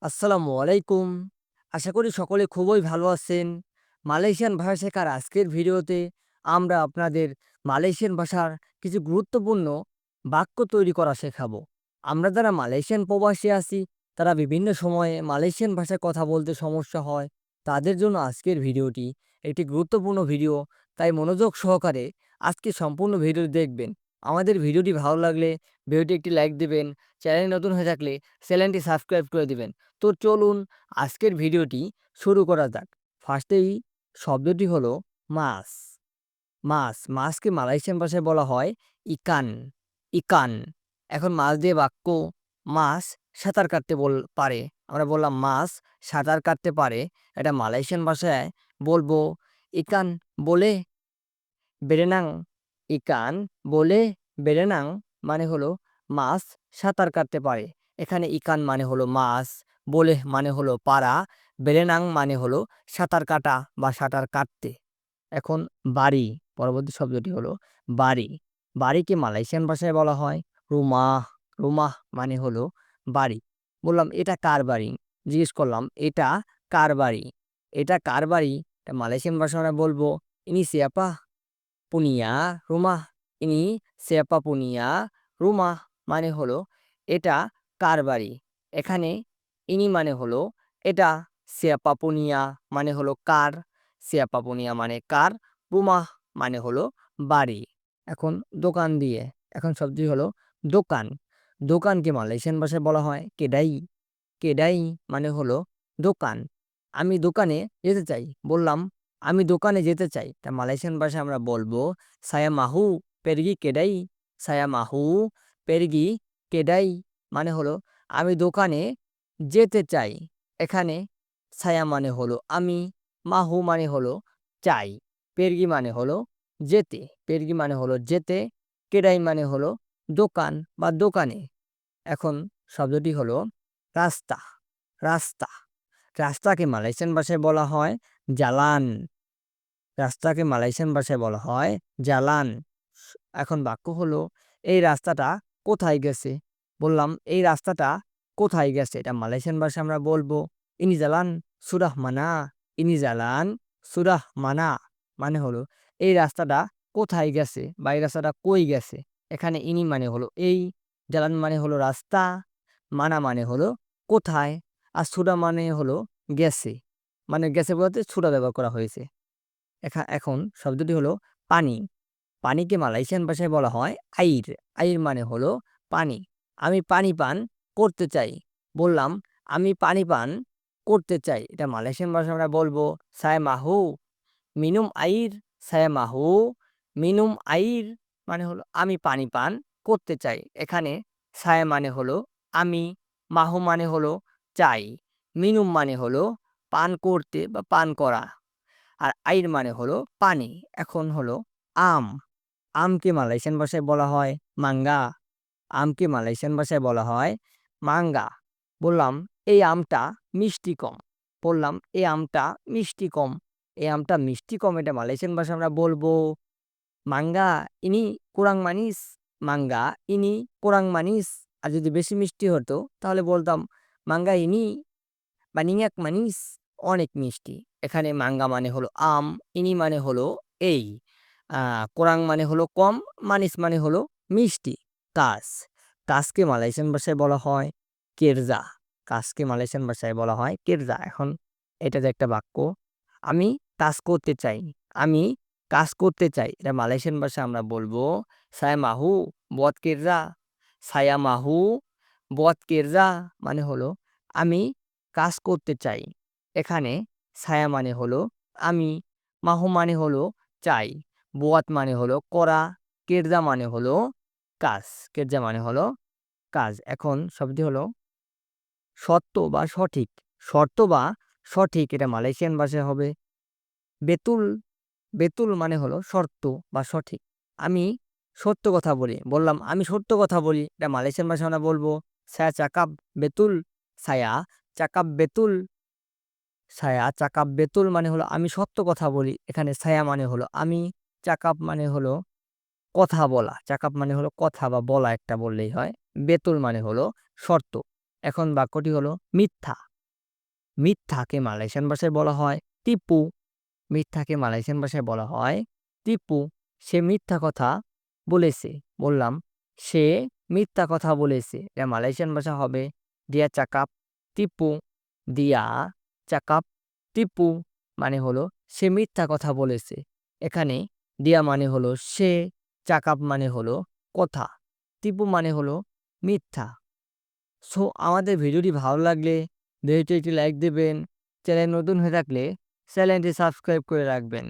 আসসালামু আলাইকুম। আশা করি সকলে খুবই ভালো আছেন। মালয়েশিয়ান ভাষা শেখার আজকের ভিডিওতে আমরা আপনাদের মালয়েশিয়ান ভাষার কিছু গুরুত্বপূর্ণ বাক্য তৈরি করা শেখাবো। আমরা যারা মালয়েশিয়ান প্রবাসী আছি, তারা বিভিন্ন সময়ে মালয়েশিয়ান ভাষায় কথা বলতে সমস্যা হয়। তাদের জন্য আজকের ভিডিওটি একটি গুরুত্বপূর্ণ ভিডিও। তাই মনোযোগ সহকারে আজকে সম্পূর্ণ ভিডিওটি দেখবেন। আমাদের ভিডিওটি ভালো লাগলে ভিডিওটি একটি লাইক দিবেন। চ্যানেলে নতুন হয়ে থাকলে চ্যানেলটি সাবস্ক্রাইব করে দিবেন। তো চলুন আজকের ভিডিওটি শুরু করা যাক। ফার্স্টেই শব্দটি হলো মাছ। মাছকে মালয়েশিয়ান ভাষায় বলা হয় ইকান। ইকান। এখন মাছ দিয়ে বাক্য, মাছ সাঁতার কাটতে পারে। আমরা বললাম মাছ সাঁতার কাটতে পারে। এটা মালয়েশিয়ান ভাষায় বলবো ইকান বলে বেরেনাং। ইকান বলে বেরেনাং মানে হলো মাছ সাঁতার কাটতে পারে। এখানে ইকান মানে হলো মাছ, বলে মানে হলো পারা, বেরেনাং মানে হলো সাঁতার কাটা বা সাঁতার কাটতে। এখন বাড়ি, পরবর্তী শব্দটি হলো বাড়ি। বাড়িকে মালয়েশিয়ান ভাষায় বলা হয় রুমাহ। রুমাহ মানে হলো বাড়ি। বললাম এটা কার বাড়ি, জিজ্ঞেস করলাম এটা কার বাড়ি। এটা কার বাড়ি, এটা মালয়েশিয়ান ভাষায় আমরা বলবো ইনি সিয়াপা পুনিয়া রুমাহ। ইনি সিয়াপা পুনিয়া রুমাহ মানে হলো এটা কার বাড়ি। এখানে ইনি মানে হলো এটা, সিয়াপা পুনিয়া মানে হলো কার, সিয়াপা পুনিয়া মানে কার, রুমাহ মানে হলো বাড়ি। এখন দোকান দিয়ে, এখন শব্দটি হলো দোকান। দোকানকে মালয়েশিয়ান ভাষায় বলা হয় কেডাই। কেডাই মানে হলো দোকান। আমি দোকানে যেতে চাই, বললাম আমি দোকানে যেতে চাই, তা মালয়েশিয়ান ভাষায় আমরা বলবো সায়া মাহু পেরগি কেডাই। সায়া মাহু পেরগি কেডাই মানে হলো আমি দোকানে যেতে চাই। এখানে সায়া মানে হলো আমি, মাহু মানে হলো চাই, পেরগি মানে হলো যেতে, পেরগি মানে হলো যেতে, কেডাই মানে হলো দোকান বা দোকানে। এখন শব্দটি হলো রাস্তা। রাস্তা। রাস্তাকে মালয়েশিয়ান ভাষায় বলা হয় জালান। রাস্তাকে মালয়েশিয়ান ভাষায় বলা হয় জালান। এখন বাক্য হলো এই রাস্তাটা কোথায় গেছে। বললাম এই রাস্তাটা কোথায় গেছে, এটা মালয়েশিয়ান ভাষায় আমরা বলবো ইনি জালান সুরাহ মানা। ইনি জালান সুরাহ মানা মানে হলো এই রাস্তাটা কোথায় গেছে বা এই রাস্তাটা কই গেছে। এখানে ইনি মানে হলো এই, জালান মানে হলো রাস্তা, মানা মানে হলো কোথায়, আর সুরা মানে হলো গেছে। মানে গেছে বলতে সুরা ব্যবহার করা হয়েছে। এখন শব্দটি হলো পানি। পানিকে মালয়েশিয়ান ভাষায় বলা হয় আইর। আইর মানে হলো পানি। আমি পানি পান করতে চাই, বললাম আমি পানি পান করতে চাই, এটা মালয়েশিয়ান ভাষায় আমরা বলবো সায় মাহু মিনুম আইর। সায় মাহু মিনুম আইর মানে হলো আমি পানি পান করতে চাই। এখানে সায় মানে হলো আমি, মাহু মানে হলো চাই, মিনুম মানে হলো পান করতে বা পান করা, আর আইর মানে হলো পানি। এখন হলো আম। আমকে মালয়েশিয়ান ভাষায় বলা হয় মাঙ্গা। আমকে মালয়েশিয়ান ভাষায় বলা হয় মাঙ্গা। বললাম এই আমটা মিষ্টি কম, বললাম এই আমটা মিষ্টি কম। এই আমটা মিষ্টি কম, এটা মালয়েশিয়ান ভাষায় আমরা বলবো মাঙ্গা ইনি কুরাং মানিস। মাঙ্গা ইনি কুরাং মানিস। আর যদি বেশি মিষ্টি হতো তাহলে বলতাম মাঙ্গা ইনি বানিয়াক মানিস, অনেক মিষ্টি। এখানে মাঙ্গা মানে হলো আম, ইনি মানে হলো এই, কোরাং মানে হলো কম, মানিস মানে হলো মিষ্টি। কাজ। কাজকে মালয়েশিয়ান ভাষায় বলা হয় কেরজা। কাজকে মালয়েশিয়ান ভাষায় বলা হয় কেরজা। এখন এটা যে একটা বাক্য, আমি কাজ করতে চাই। আমি কাজ করতে চাই, এটা মালয়েশিয়ান ভাষায় আমরা বলবো সায়া মাহু বত কেরজা। সায়া মাহু বত কেরজা মানে হলো আমি কাজ করতে চাই। এখানে ছায়া মানে হলো আমি, মাহু মানে হলো চাই, বুয়াত মানে হলো করা, কেরজা মানে হলো কাজ। কেরজা মানে হলো কাজ। এখন শব্দটি হলো সত্য বা সঠিক। শর্ত বা সঠিক, এটা মালয়েশিয়ান ভাষায় হবে বেতুল। বেতুল মানে হলো শর্ত বা সঠিক। আমি সত্য কথা বলি, বললাম আমি সত্য কথা বলি, এটা মালয়েশিয়ান ভাষায় আমরা বলবো সায়া চাকাব বেতুল। সায়া চাকাব বেতুল। ছায়া চাকাপ বেতুল মানে হলো আমি সত্য কথা বলি। এখানে ছায়া মানে হলো আমি, চাকাপ মানে হলো কথা বলা। চাকাপ মানে হলো কথা বা বলা একটা বললেই হয়। বেতুল মানে হলো শর্ত। এখন বাক্যটি হলো মিথ্যা। মিথ্যাকে মালয়েশিয়ান ভাষায় বলা হয় টিপু। মিথ্যাকে মালয়েশিয়ান ভাষায় বলা হয় টিপু। সে মিথ্যা কথা বলেছে। বললাম সে মিথ্যা কথা বলেছে। এটা মালয়েশিয়ান ভাষা হবে দিয়া চাকাপ টিপু। দিয়া চাকাপ টিপু মানে হলো সে মিথ্যা কথা বলেছে। এখানে দিয়া মানে হলো সে, চাকাপ মানে হলো কথা, টিপু মানে হলো মিথ্যা। সো আমাদের ভিডিওটি ভালো লাগলে ভিডিওটি একটি লাইক দেবেন। চ্যানেল নতুন হয়ে থাকলে চ্যানেলটি সাবস্ক্রাইব করে রাখবেন।